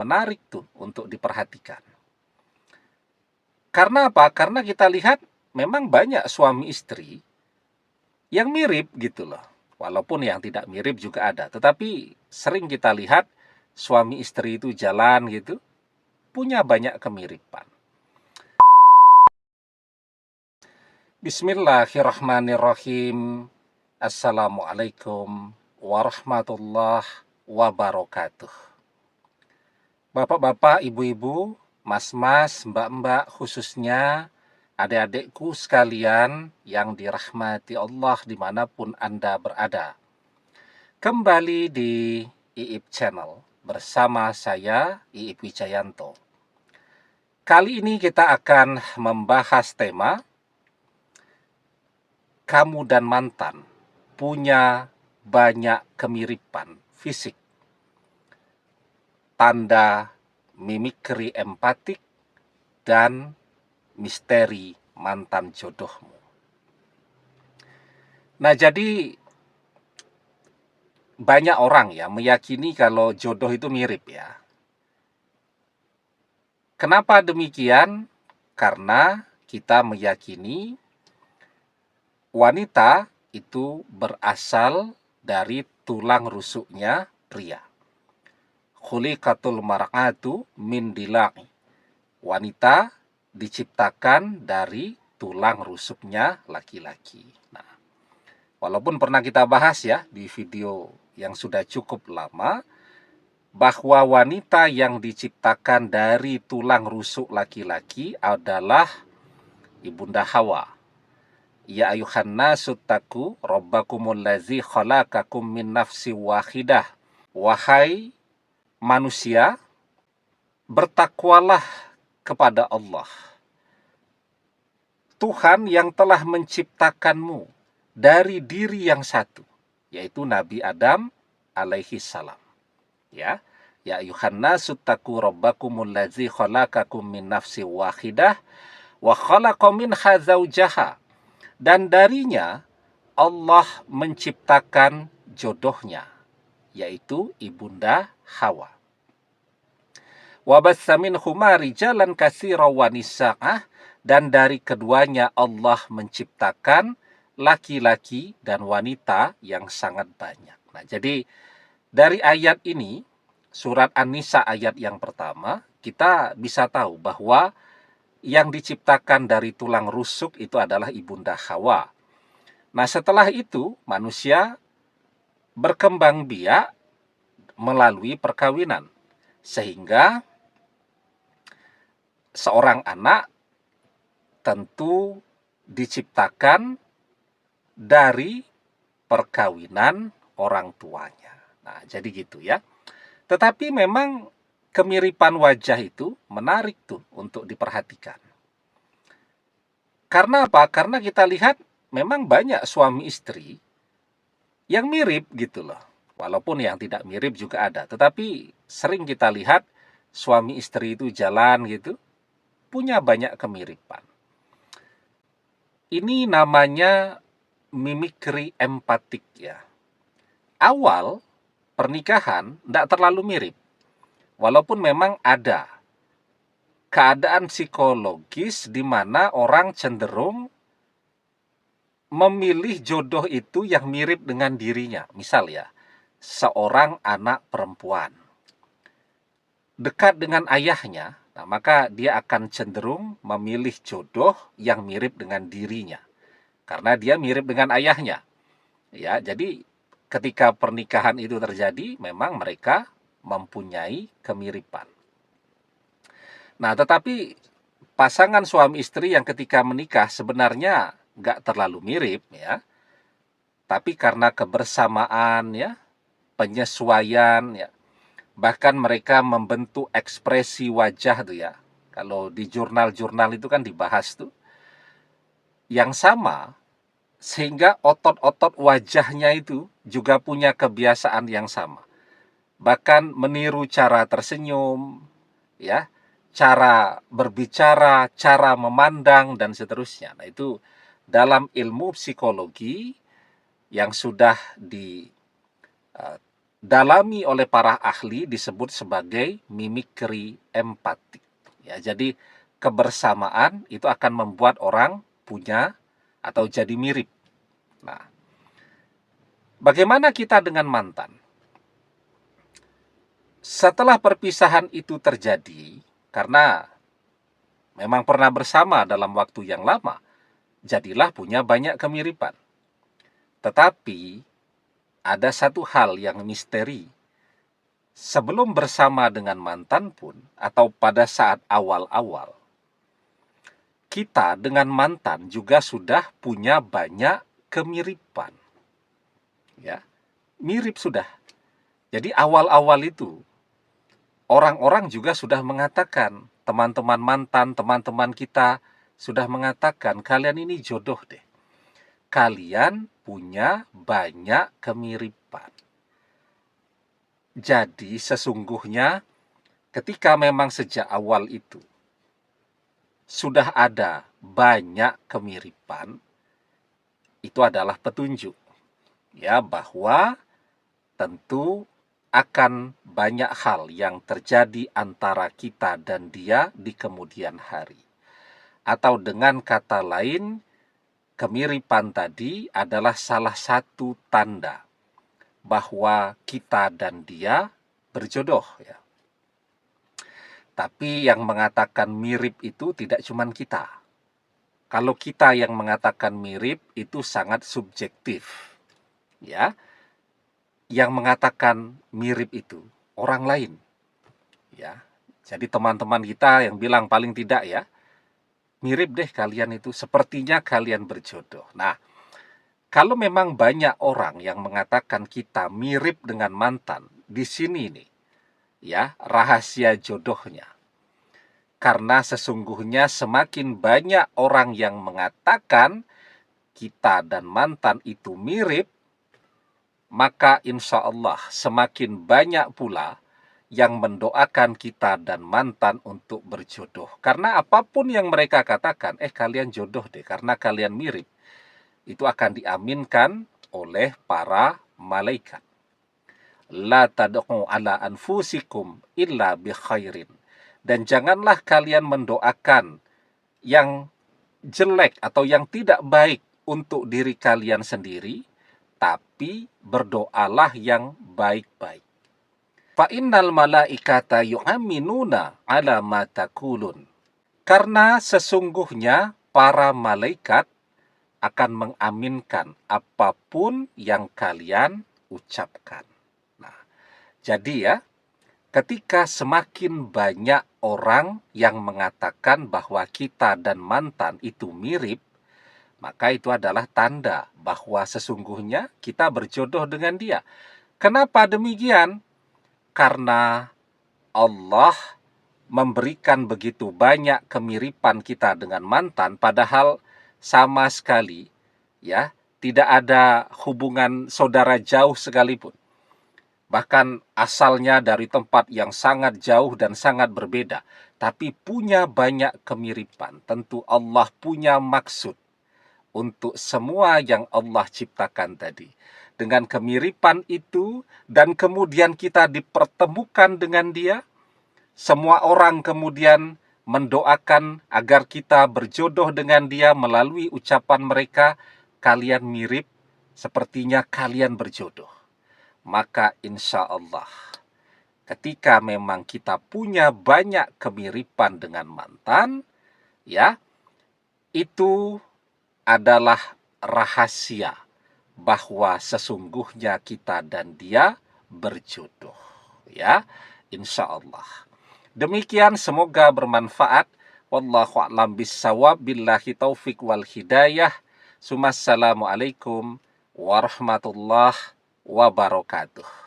Menarik tuh untuk diperhatikan. Karena apa? Karena kita lihat memang banyak suami istri yang mirip gitu loh. Walaupun yang tidak mirip juga ada, tetapi sering kita lihat suami istri itu jalan gitu, punya banyak kemiripan. Bismillahirrahmanirrahim. Assalamualaikum warahmatullahi wabarakatuh. Bapak-bapak, ibu-ibu, mas-mas, mbak-mbak, khususnya adik-adikku sekalian yang dirahmati Allah dimanapun Anda berada. Kembali di IIP Channel bersama saya, IIP Wijayanto. Kali ini kita akan membahas tema kamu dan mantan punya banyak kemiripan fisik. Tanda mimikri empatik dan misteri mantan jodohmu. Nah, jadi banyak orang ya meyakini kalau jodoh itu mirip ya. Kenapa demikian? Karena kita meyakini wanita itu berasal dari tulang rusuknya pria. Khuliqatul mar'atu min dila'i. Wanita diciptakan dari tulang rusuknya laki-laki. Nah, walaupun pernah kita bahas ya di video yang sudah cukup lama, bahwa wanita yang diciptakan dari tulang rusuk laki-laki adalah Ibunda Hawa. Ya ayuhan nasu taku rabbakumul ladzi khalaqakum min nafsi wahidah. Wahai manusia, bertakwalah kepada Allah, Tuhan yang telah menciptakanmu dari diri yang satu, yaitu Nabi Adam alaihi salam. Ya, ya ayuhan nasu taku rabbakumul ladzi khalaqakum min nafsi wahidah wa khalaqa minha zaujaha. Dan darinya Allah menciptakan jodohnya, yaitu Ibunda Hawa. Wabassa minhuma rijalan katsiran wa nisaa, dan dari keduanya Allah menciptakan laki-laki dan wanita yang sangat banyak. Nah, jadi dari ayat ini, surat An-Nisa ayat yang pertama, kita bisa tahu bahwa yang diciptakan dari tulang rusuk itu adalah Ibunda Hawa. Nah, setelah itu manusia berkembang biak melalui perkawinan, sehingga seorang anak tentu diciptakan dari perkawinan orang tuanya. Nah, jadi gitu ya. Tetapi memang kemiripan wajah itu menarik tuh untuk diperhatikan. Karena apa? Karena kita lihat memang banyak suami istri yang mirip gitu loh. Walaupun yang tidak mirip juga ada. Tetapi sering kita lihat suami istri itu jalan gitu, punya banyak kemiripan. Ini namanya mimikri empatik ya. Awal pernikahan tidak terlalu mirip. Walaupun memang ada keadaan psikologis di mana orang cenderung memilih jodoh itu yang mirip dengan dirinya. Misal ya, seorang anak perempuan dekat dengan ayahnya, nah maka dia akan cenderung memilih jodoh yang mirip dengan dirinya. Karena dia mirip dengan ayahnya. Ya, jadi ketika pernikahan itu terjadi, memang mereka mempunyai kemiripan. Nah, tetapi pasangan suami istri yang ketika menikah sebenarnya nggak terlalu mirip ya, tapi karena kebersamaan ya, penyesuaian ya, bahkan mereka membentuk ekspresi wajah tuh ya. Kalau di jurnal-jurnal itu kan dibahas tuh yang sama, sehingga otot-otot wajahnya itu juga punya kebiasaan yang sama. Bahkan meniru cara tersenyum, ya, cara berbicara, cara memandang, dan seterusnya. Nah, itu dalam ilmu psikologi yang sudah dalami oleh para ahli disebut sebagai mimikri empatik. Ya, jadi kebersamaan itu akan membuat orang punya atau jadi mirip. Nah, bagaimana kita dengan mantan? Setelah perpisahan itu terjadi, karena memang pernah bersama dalam waktu yang lama, jadilah punya banyak kemiripan. Tetapi ada satu hal yang misteri. Sebelum bersama dengan mantan pun, atau pada saat awal-awal, kita dengan mantan juga sudah punya banyak kemiripan. Ya, mirip sudah. Jadi awal-awal itu orang-orang juga sudah mengatakan, teman-teman mantan, teman-teman kita sudah mengatakan, kalian ini jodoh deh. Kalian punya banyak kemiripan. Jadi sesungguhnya ketika memang sejak awal itu sudah ada banyak kemiripan, itu adalah petunjuk ya bahwa tentu akan banyak hal yang terjadi antara kita dan dia di kemudian hari. Atau dengan kata lain, kemiripan tadi adalah salah satu tanda bahwa kita dan dia berjodoh ya. Tapi yang mengatakan mirip itu tidak cuma kita. Kalau kita yang mengatakan mirip itu sangat subjektif. Ya. Yang mengatakan mirip itu orang lain. Ya. Jadi teman-teman kita yang bilang paling tidak ya, mirip deh kalian itu, sepertinya kalian berjodoh. Nah, kalau memang banyak orang yang mengatakan kita mirip dengan mantan, di sini nih, ya, rahasia jodohnya. Karena sesungguhnya semakin banyak orang yang mengatakan kita dan mantan itu mirip, maka insya Allah semakin banyak pula yang mendoakan kita dan mantan untuk berjodoh. Karena apapun yang mereka katakan, kalian jodoh deh, karena kalian mirip, itu akan diaminkan oleh para malaikat. La tad'u ala anfusikum illa bi khairin. Dan janganlah kalian mendoakan yang jelek atau yang tidak baik untuk diri kalian sendiri, tapi berdoalah yang baik-baik. Fa innal malaikata yu'minuna ala ma taqulun. Karena sesungguhnya para malaikat akan mengaminkan apapun yang kalian ucapkan. Nah, jadi ya, ketika semakin banyak orang yang mengatakan bahwa kita dan mantan itu mirip, maka itu adalah tanda bahwa sesungguhnya kita berjodoh dengan dia. Kenapa demikian? Karena Allah memberikan begitu banyak kemiripan kita dengan mantan, padahal sama sekali ya tidak ada hubungan saudara jauh sekalipun. Bahkan asalnya dari tempat yang sangat jauh dan sangat berbeda, tapi punya banyak kemiripan. Tentu Allah punya maksud untuk semua yang Allah ciptakan tadi. Dengan kemiripan itu dan kemudian kita dipertemukan dengan dia, semua orang kemudian mendoakan agar kita berjodoh dengan dia melalui ucapan mereka, kalian mirip, sepertinya kalian berjodoh. Maka insya Allah, ketika memang kita punya banyak kemiripan dengan mantan, ya, itu adalah rahasia bahwa sesungguhnya kita dan dia berjodoh. Ya, insya Allah. Demikian, semoga bermanfaat. Wallahu a'lam bissawab, billahi taufik wal hidayah. Assalamualaikum warahmatullahi wabarakatuh.